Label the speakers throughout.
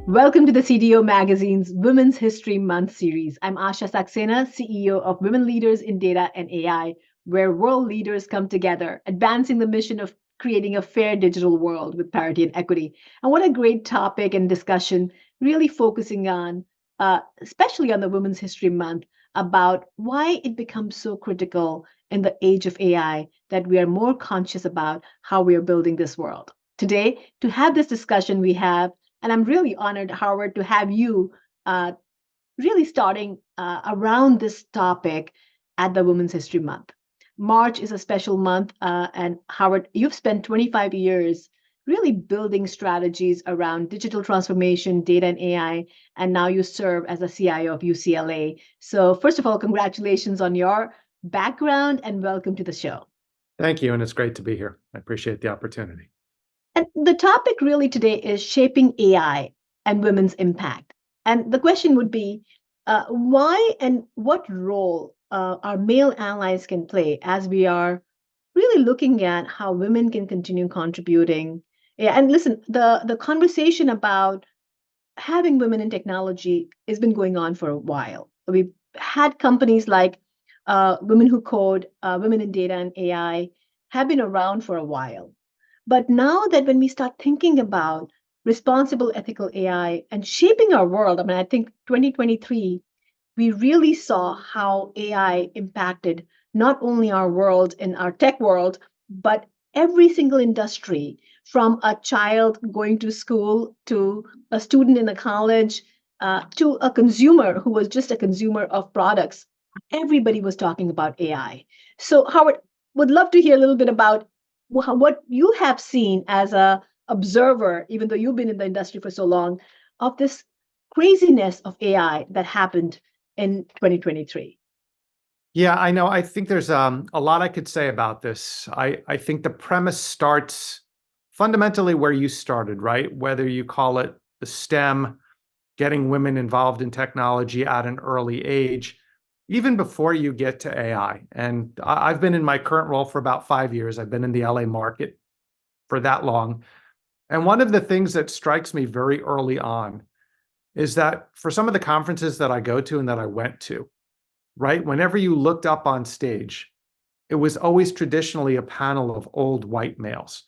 Speaker 1: Welcome to the CDO Magazine's Women's History Month series. I'm Asha Saxena, CEO of Women Leaders in Data and AI, where world leaders come together, advancing the mission of creating a fair digital world with parity and equity. And what a great topic and discussion, really focusing on, especially on the Women's History Month, about why it becomes so critical in the age of AI that we are more conscious about how we are building this world. Today, to have this discussion, we have and I'm really honored, Howard, to have you really starting around this topic at the Women's History Month. March is a special month. And Howard, you've spent 25 years really building strategies around digital transformation, data and AI, and now you serve as a CIO of UCLA. So first of all, congratulations on your background and welcome to the show.
Speaker 2: Thank you, and it's great to be here. I appreciate the opportunity.
Speaker 1: And the topic really today is shaping AI and women's impact. And the question would be why and what role our male allies can play as we are really looking at how women can continue contributing. Yeah, and listen, the conversation about having women in technology has been going on for a while. We've had companies like Women Who Code, Women in Data and AI have been around for a while. But now that when we start thinking about responsible ethical AI and shaping our world, I mean, I think 2023, we really saw how AI impacted not only our world and our tech world, but every single industry, from a child going to school to a student in a college to a consumer who was just a consumer of products. Everybody was talking about AI. So, Howard, would love to hear a little bit about what you have seen as a observer, even though you've been in the industry for so long, of this craziness of AI that happened in 2023.
Speaker 2: Yeah, I know. I think there's a lot I could say about this. I think the premise starts fundamentally where you started, right? Whether you call it the STEM, getting women involved in technology at an early age, even before you get to AI. And I've been in my current role for about 5 years. I've been in the LA market for that long. And one of the things that strikes me very early on is that for some of the conferences that I go to and that I went to, right, whenever you looked up on stage, it was always traditionally a panel of old white males,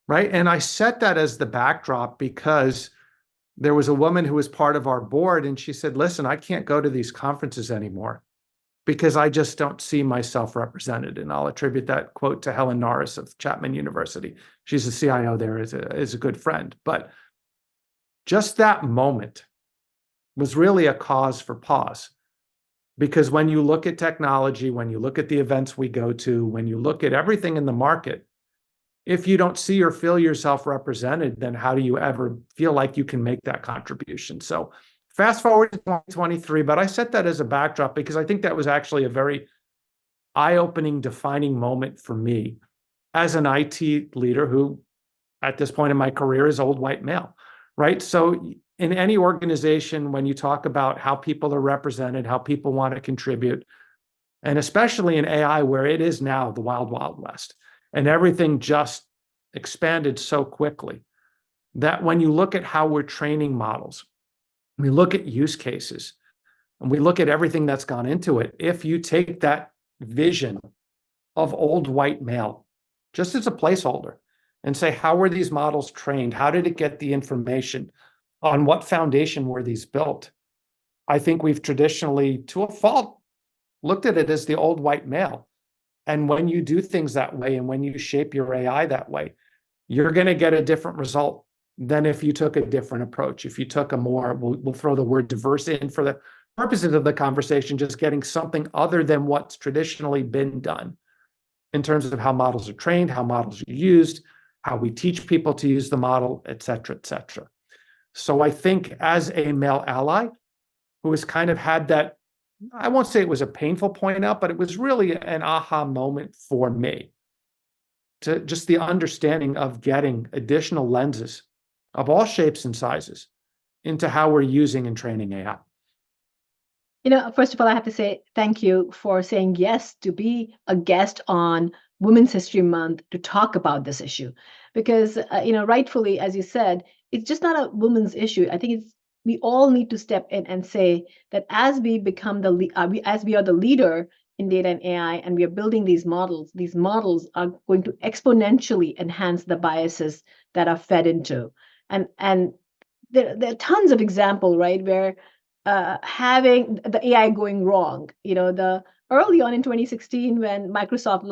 Speaker 2: right? And I set that as the backdrop because there was a woman who was part of our board and she said, listen, I can't go to these conferences anymore because I just don't see myself represented. And I'll attribute that quote to Helen Norris of Chapman University. She's the CIO there, is a good friend. But just that moment was really a cause for pause. Because when you look at technology, when you look at the events we go to, when you look at everything in the market, if you don't see or feel yourself represented, then how do you ever feel like you can make that contribution? So fast forward to 2023, but I set that as a backdrop because I think that was actually a very eye-opening, defining moment for me as an IT leader who, at this point in my career, is old white male, right? So in any organization, when you talk about how people are represented, how people want to contribute, and especially in AI, where it is now the wild, wild west, and everything just expanded so quickly, that when you look at how we're training models, we look at use cases, and we look at everything that's gone into it. If you take that vision of old white male, just as a placeholder, and say, how were these models trained? How did it get the information? On what foundation were these built? I think we've traditionally, to a fault, looked at it as the old white male. And when you do things that way, and when you shape your AI that way, you're going to get a different result than if you took a different approach. If you took a more, we'll throw the word diverse in for the purposes of the conversation, just getting something other than what's traditionally been done in terms of how models are trained, how models are used, how we teach people to use the model, et cetera, et cetera. So I think as a male ally who has kind of had that, I won't say it was a painful point out, but it was really an aha moment for me, to just the understanding of getting additional lenses of all shapes and sizes into how we're using and training AI.
Speaker 1: First of all, I have to say thank you for saying yes to be a guest on Women's History Month to talk about this issue. Because, rightfully, as you said, it's just not a women's issue. I think it's we all need to step in and say that as we become as we are the leader in data and AI, and we are building these models are going to exponentially enhance the biases that are fed into. And there are tons of examples, right, where having the AI going wrong. The early on in 2016, when Microsoft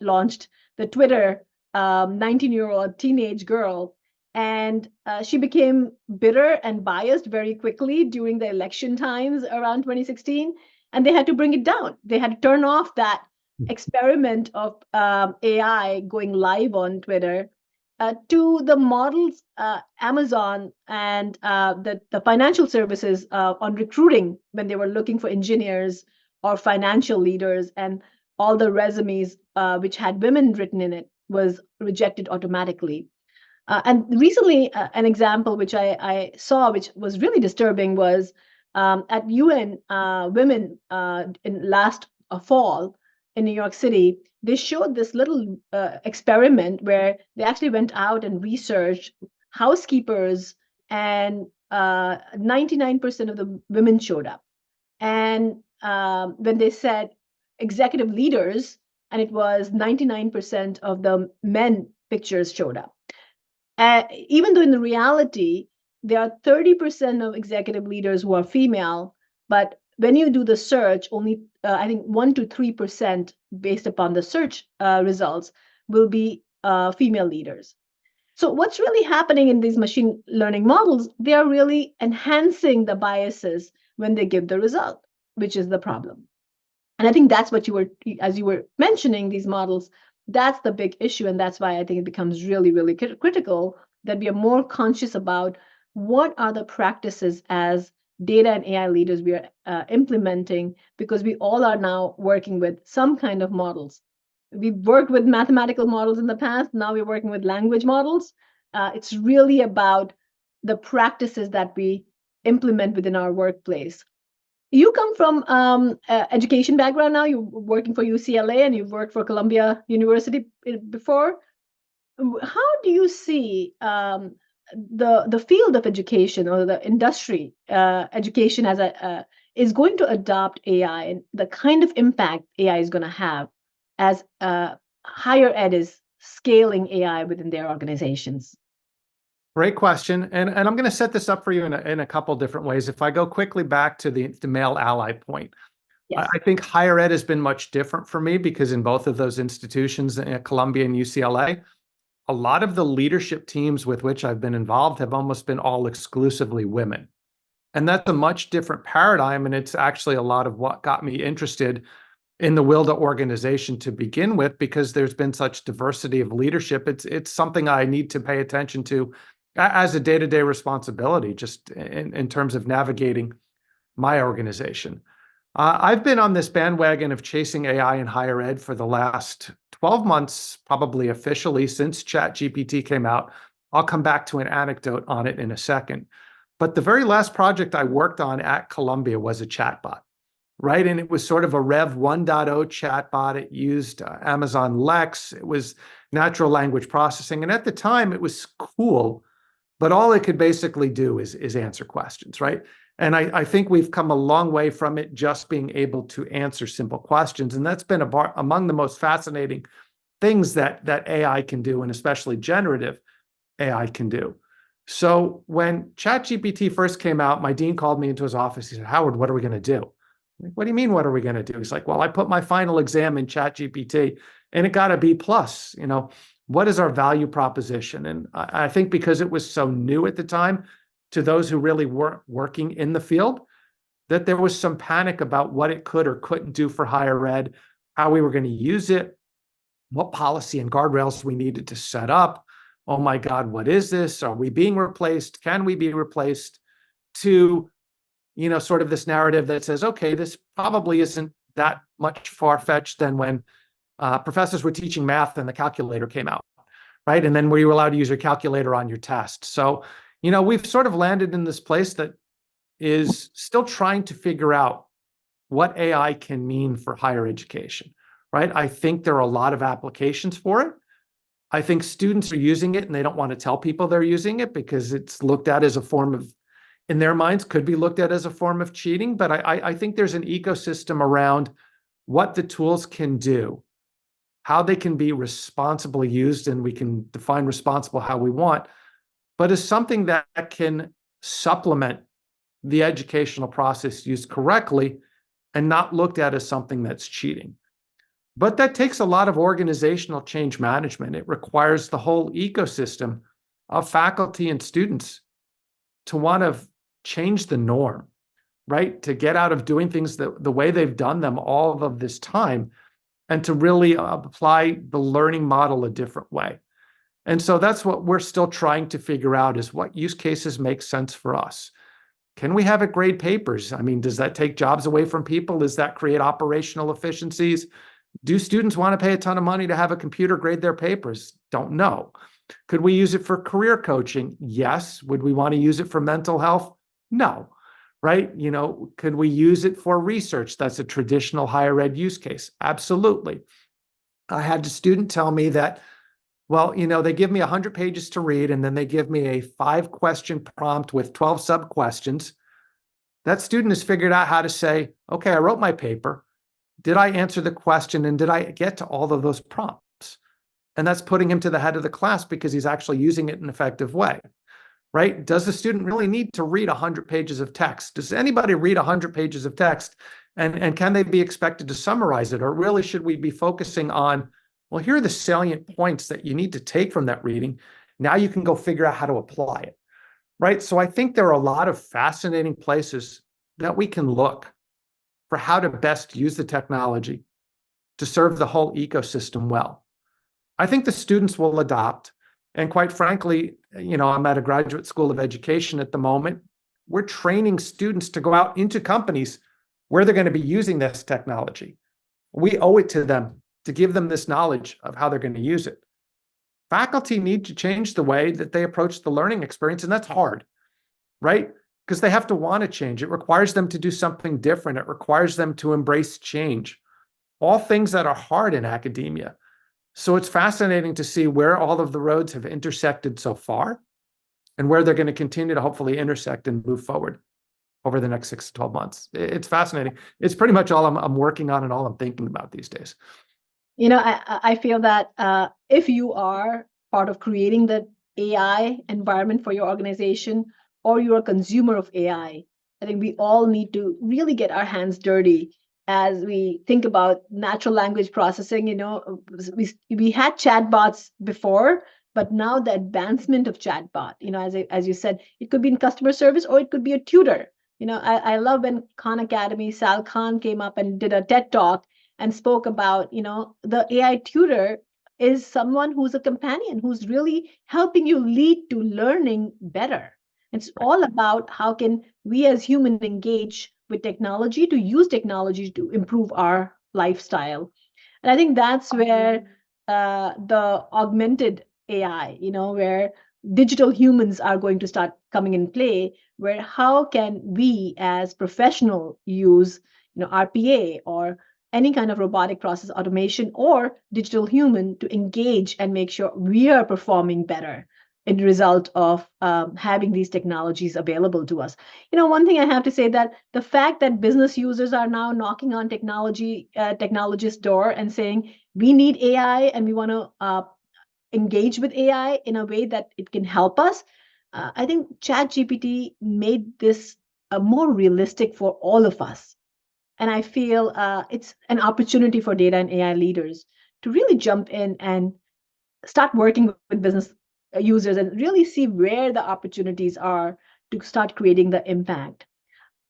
Speaker 1: launched the Twitter, 19-year-old teenage girl, and she became bitter and biased very quickly during the election times around 2016, and they had to bring it down. They had to turn off that experiment of AI going live on Twitter, to the models, Amazon and the financial services on recruiting when they were looking for engineers or financial leaders, and all the resumes which had women written in it was rejected automatically. And recently, an example which I saw, which was really disturbing, was at UN Women in last fall in New York City. They showed this little experiment where they actually went out and researched housekeepers, and 99% of the women showed up. And when they said executive leaders, and it was 99% of the men pictures showed up. Even though in the reality, there are 30% of executive leaders who are female, but when you do the search, only I think 1 to 3% based upon the search results will be female leaders. So what's really happening in these machine learning models? They are really enhancing the biases when they give the result, which is the problem. And I think that's what as you were mentioning these models, that's the big issue. And that's why I think it becomes really, really critical that we are more conscious about what are the practices as data and AI leaders we are implementing, because we all are now working with some kind of models. We've worked with mathematical models in the past. Now we're working with language models. It's really about the practices that we implement within our workplace. You come from education background now. You're working for UCLA and you've worked for Columbia University before. How do you see the field of education, or the industry education as is going to adopt AI, and the kind of impact AI is going to have as higher ed is scaling AI within their organizations?
Speaker 2: Great question. And I'm going to set this up for you in a couple different ways. If I go quickly back to the male ally point,
Speaker 1: Yes.
Speaker 2: I think higher ed has been much different for me, because in both of those institutions, at Columbia and UCLA, a lot of the leadership teams with which I've been involved have almost been all exclusively women. And that's a much different paradigm. And it's actually a lot of what got me interested in the WLDA organization to begin with, because there's been such diversity of leadership. It's something I need to pay attention to as a day-to-day responsibility, just in terms of navigating my organization. I've been on this bandwagon of chasing AI in higher ed for the last 12 months, probably officially, since ChatGPT came out. I'll come back to an anecdote on it in a second. But the very last project I worked on at Columbia was a chatbot, right? And it was sort of a Rev 1.0 chatbot. It used Amazon Lex. It was natural language processing. And at the time, it was cool, but all it could basically do is answer questions, right? And I think we've come a long way from it just being able to answer simple questions. And that's been among the most fascinating things that AI can do, and especially generative AI can do. So when ChatGPT first came out, my dean called me into his office. He said, "Howard, what are we going to do?" I'm like, "What do you mean, what are we going to do?" He's like, "Well, I put my final exam in ChatGPT and it got a B plus. What is our value proposition?" And I think because it was so new at the time to those who really weren't working in the field, that there was some panic about what it could or couldn't do for higher ed, how we were going to use it, what policy and guardrails we needed to set up. Oh my God, what is this? Are we being replaced? Can we be replaced? To, sort of this narrative that says, okay, this probably isn't that much far-fetched than when professors were teaching math and the calculator came out, right? And then were you allowed to use your calculator on your test? So, we've sort of landed in this place that is still trying to figure out what AI can mean for higher education, right? I think there are a lot of applications for it. I think students are using it and they don't want to tell people they're using it because it's looked at as a form of, in their minds could be looked at as a form of cheating, but I think there's an ecosystem around what the tools can do, how they can be responsibly used, and we can define responsible how we want, but as something that can supplement the educational process used correctly and not looked at as something that's cheating. But that takes a lot of organizational change management. It requires the whole ecosystem of faculty and students to want to change the norm, right? To get out of doing things the way they've done them all of this time and to really apply the learning model a different way. And so that's what we're still trying to figure out, is what use cases make sense for us. Can we have it grade papers? I mean, does that take jobs away from people? Does that create operational efficiencies? Do students want to pay a ton of money to have a computer grade their papers? Don't know. Could we use it for career coaching? Yes. Would we want to use it for mental health? No. Right? Could we use it for research? That's a traditional higher ed use case. Absolutely. I had a student tell me that, well, they give me 100 pages to read, and then they give me a 5-question prompt with 12 sub-questions. That student has figured out how to say, okay, I wrote my paper. Did I answer the question, and did I get to all of those prompts? And that's putting him to the head of the class because he's actually using it in an effective way, right? Does the student really need to read 100 pages of text? Does anybody read 100 pages of text? And can they be expected to summarize it? Or really should we be focusing on, well, here are the salient points that you need to take from that reading. Now you can go figure out how to apply it, right? So I think there are a lot of fascinating places that we can look for how to best use the technology to serve the whole ecosystem well. I think the students will adopt. And quite frankly, I'm at a graduate school of education at the moment. We're training students to go out into companies where they're going to be using this technology. We owe it to them to give them this knowledge of how they're going to use it. Faculty need to change the way that they approach the learning experience, and that's hard, right? Because they have to want to change. It requires them to do something different. It requires them to embrace change. All things that are hard in academia. So it's fascinating to see where all of the roads have intersected so far and where they're going to continue to hopefully intersect and move forward over the next 6 to 12 months. It's fascinating. It's pretty much all I'm working on and all I'm thinking about these days.
Speaker 1: I feel that if you are part of creating the AI environment for your organization, or you're a consumer of AI, I think we all need to really get our hands dirty as we think about natural language processing. We had chatbots before, but now the advancement of chatbot, as you said, it could be in customer service or it could be a tutor. I love when Khan Academy, Sal Khan came up and did a TED talk and spoke about, the AI tutor is someone who's a companion, who's really helping you lead to learning better. It's all about how can we as humans engage with technology to use technology to improve our lifestyle. And I think that's where the augmented AI, where digital humans are going to start coming in play, where how can we as professional use, RPA or any kind of robotic process automation or digital human to engage and make sure we are performing better in result of having these technologies available to us. One thing I have to say, that the fact that business users are now knocking on technologists' door and saying, we need AI and we want to engage with AI in a way that it can help us. I think ChatGPT made this more realistic for all of us. And I feel it's an opportunity for data and AI leaders to really jump in and start working with business users and really see where the opportunities are to start creating the impact.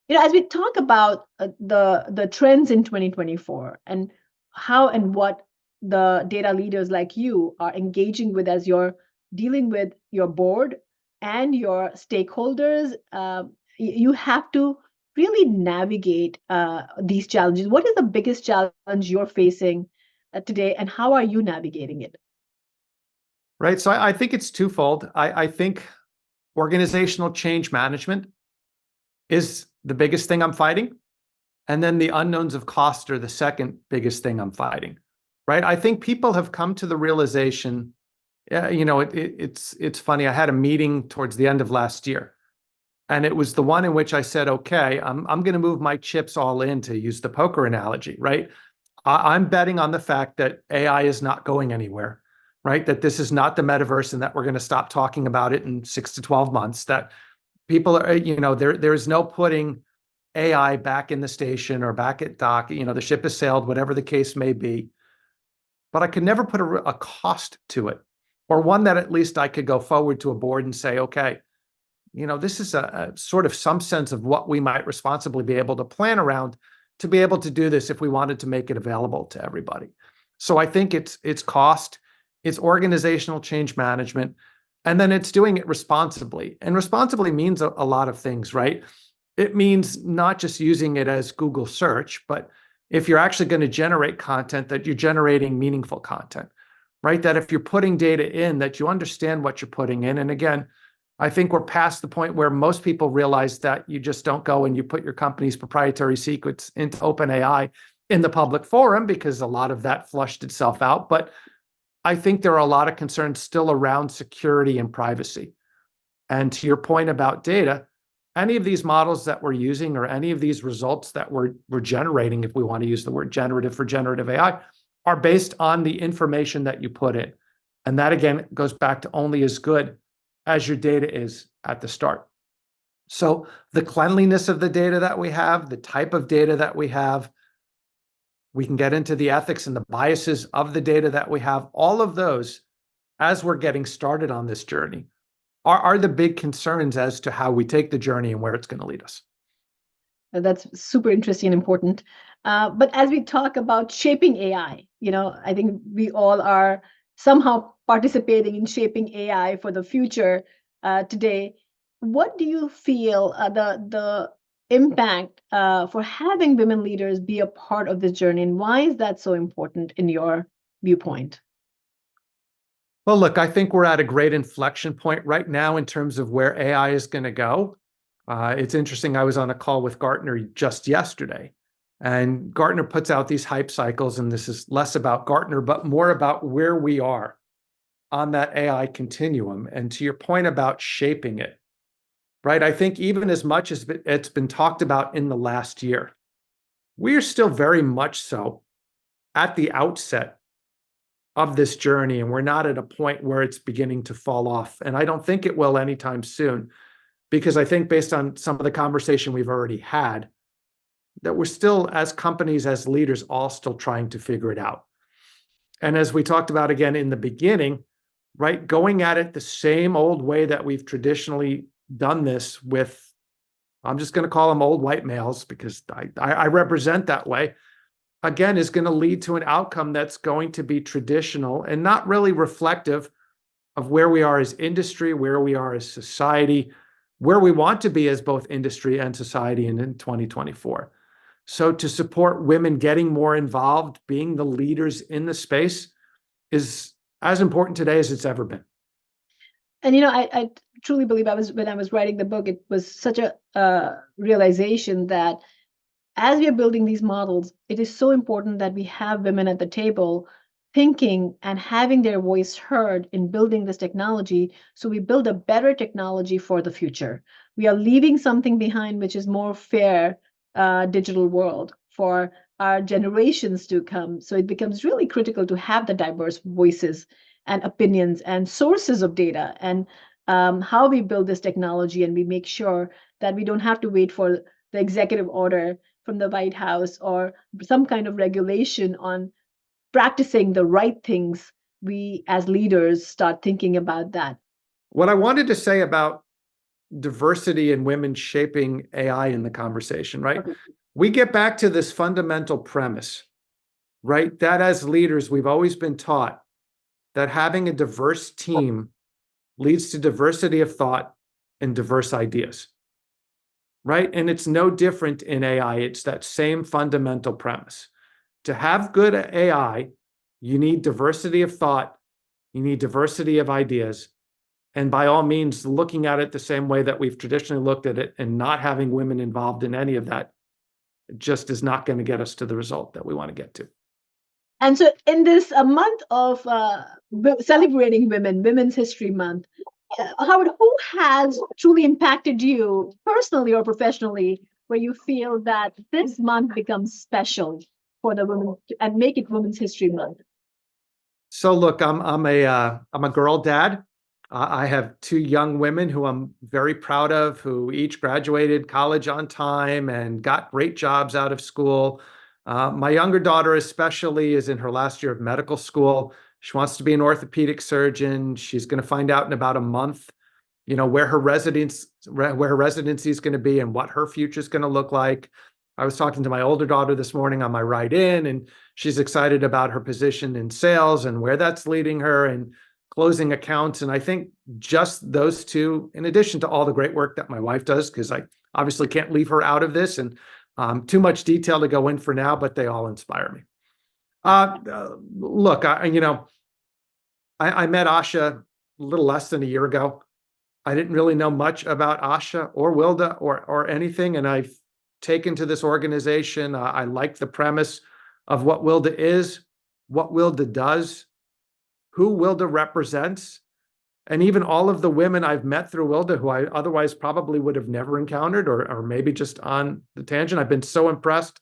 Speaker 1: As we talk about the trends in 2024 and how and what the data leaders like you are engaging with as you're dealing with your board and your stakeholders, you have to really navigate these challenges. What is the biggest challenge you're facing today, and how are you navigating it?
Speaker 2: Right. So I think it's twofold. I think organizational change management is the biggest thing I'm fighting. And then the unknowns of cost are the second biggest thing I'm fighting. Right. I think people have come to the realization, it's funny. I had a meeting towards the end of last year, And it was the one in which I said, okay, I'm going to move my chips all in, to use the poker analogy, right? I'm betting on the fact that AI is not going anywhere, right? That this is not the metaverse and that we're going to stop talking about it in 6 to 12 months, that people are, there's no putting AI back in the station or back at dock, the ship has sailed, whatever the case may be. But I could never put a cost to it, or one that at least I could go forward to a board and say, okay, this is a sort of some sense of what we might responsibly be able to plan around to be able to do this if we wanted to make it available to everybody. So I think it's cost, it's organizational change management, and then it's doing it responsibly. And responsibly means a lot of things, right? It means not just using it as Google search, but if you're actually going to generate content, that you're generating meaningful content, right? That if you're putting data in, that you understand what you're putting in. And again, I think we're past the point where most people realize that you just don't go and you put your company's proprietary secrets into OpenAI in the public forum, because a lot of that flushed itself out. But I think there are a lot of concerns still around security and privacy. And to your point about data, any of these models that we're using, or any of these results that we're generating, if we want to use the word generative for generative AI, are based on the information that you put in. And that, again, goes back to only as good as your data is at the start. So the cleanliness of the data that we have, the type of data that we have, we can get into the ethics and the biases of the data that we have. All of those, as we're getting started on this journey, are the big concerns as to how we take the journey and where it's going to lead us.
Speaker 1: That's super interesting and important. But as we talk about shaping AI, I think we all are somehow participating in shaping AI for the future today. What do you feel the impact for having women leaders be a part of this journey, and why is that so important in your viewpoint?
Speaker 2: Well, look, I think we're at a great inflection point right now in terms of where AI is going to go. It's interesting. I was on a call with Gartner just yesterday, and Gartner puts out these hype cycles, and this is less about Gartner, but more about where we are on that AI continuum. And to your point about shaping it, right? I think even as much as it's been talked about in the last year, we are still very much so at the outset of this journey, and we're not at a point where it's beginning to fall off. And I don't think it will anytime soon, because I think, based on some of the conversation we've already had, that we're still, as companies, as leaders, all still trying to figure it out. And as we talked about again in the beginning, right, going at it the same old way that we've traditionally done this with, I'm just going to call them old white males, because I represent that way, again, is going to lead to an outcome that's going to be traditional and not really reflective of where we are as industry, where we are as society, where we want to be as both industry and society in 2024. So to support women getting more involved, being the leaders in the space, is as important today as it's ever been.
Speaker 1: And I truly believe when I was writing the book, it was such a realization that as we are building these models, it is so important that we have women at the table thinking and having their voice heard in building this technology, so we build a better technology for the future. We are leaving something behind which is more fair digital world for our generations to come. So it becomes really critical to have the diverse voices and opinions and sources of data, and how we build this technology, and we make sure that we don't have to wait for the executive order from the White House or some kind of regulation on practicing the right things. We as leaders start thinking about that.
Speaker 2: What I wanted to say about diversity and women shaping AI in the conversation, right?
Speaker 1: Okay.
Speaker 2: We get back to this fundamental premise, right? That as leaders, we've always been taught that having a diverse team leads to diversity of thought and diverse ideas, right? And it's no different in AI. It's that same fundamental premise. To have good AI, you need diversity of thought, you need diversity of ideas, and by all means, looking at it the same way that we've traditionally looked at it and not having women involved in any of that just is not going to get us to the result that we want to get to.
Speaker 1: And so in this month of celebrating women, Women's History Month, Howard, who has truly impacted you personally or professionally, where you feel that this month becomes special for the women and make it Women's History Month?
Speaker 2: So look, I'm a girl dad. I have two young women who I'm very proud of, who each graduated college on time and got great jobs out of school. My younger daughter, especially, is in her last year of medical school. She wants to be an orthopedic surgeon. She's going to find out in about a month, where her residency is going to be and what her future is going to look like. I was talking to my older daughter this morning on my ride in, and she's excited about her position in sales and where that's leading her and closing accounts. And I think just those two, in addition to all the great work that my wife does, because I obviously can't leave her out of this, and too much detail to go in for now, but they all inspire me. Look, I met Asha a little less than a year ago. I didn't really know much about Asha or Wilda or anything, and I've taken to this organization. I like the premise of what Wilda is, what Wilda does, who Wilda represents, and even all of the women I've met through Wilda who I otherwise probably would have never encountered, or maybe just on the tangent. I've been so impressed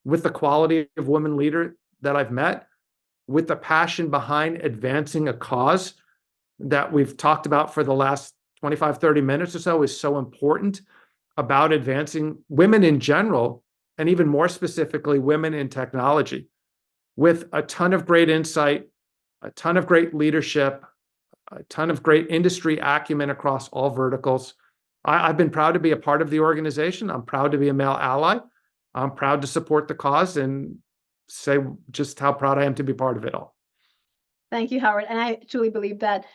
Speaker 2: with the quality of women leader that I've met, with the passion behind advancing a cause that we've talked about for the last 25, 30 minutes or so is so important, about advancing women in general, and even more specifically, women in technology, with a ton of great insight, a ton of great leadership, a ton of great industry acumen across all verticals. I've been proud to be a part of the organization. I'm proud to be a male ally. I'm proud to support the cause and say just how proud I am to be part of it all.
Speaker 1: Thank you, Howard. And I truly believe that,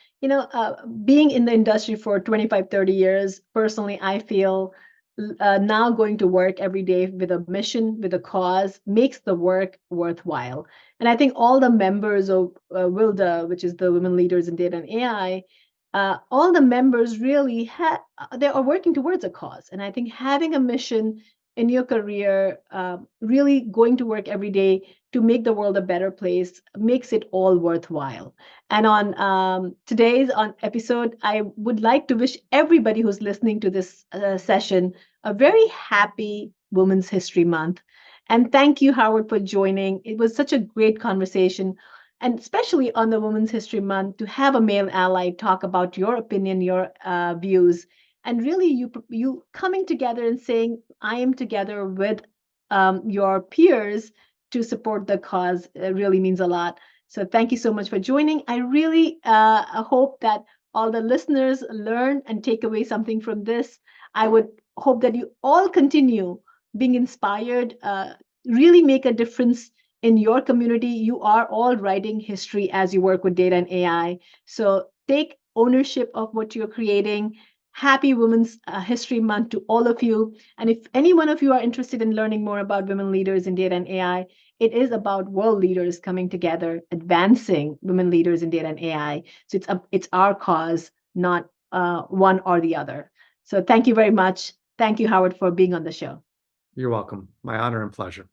Speaker 1: being in the industry for 25, 30 years, personally, I feel now going to work every day with a mission, with a cause, makes the work worthwhile. And I think all the members of WILDA, which is the Women Leaders in Data and AI, all the members really they are working towards a cause. And I think having a mission in your career, really going to work every day to make the world a better place, makes it all worthwhile. And on today's episode, I would like to wish everybody who's listening to this session a very happy Women's History Month. And thank you, Howard, for joining. It was such a great conversation, and especially on the Women's History Month, to have a male ally talk about your opinion, your views, and really you coming together and saying, I am together with your peers to support the cause, really means a lot. So thank you so much for joining. I really hope that all the listeners learn and take away something from this. I would hope that you all continue being inspired, really make a difference in your community. You are all writing history as you work with data and AI. So take ownership of what you're creating. Happy Women's History Month to all of you. And if any one of you are interested in learning more about women leaders in data and AI, it is about world leaders coming together, advancing women leaders in data and AI. So it's our cause, not one or the other. So thank you very much. Thank you, Howard, for being on the show.
Speaker 2: You're welcome. My honor and pleasure.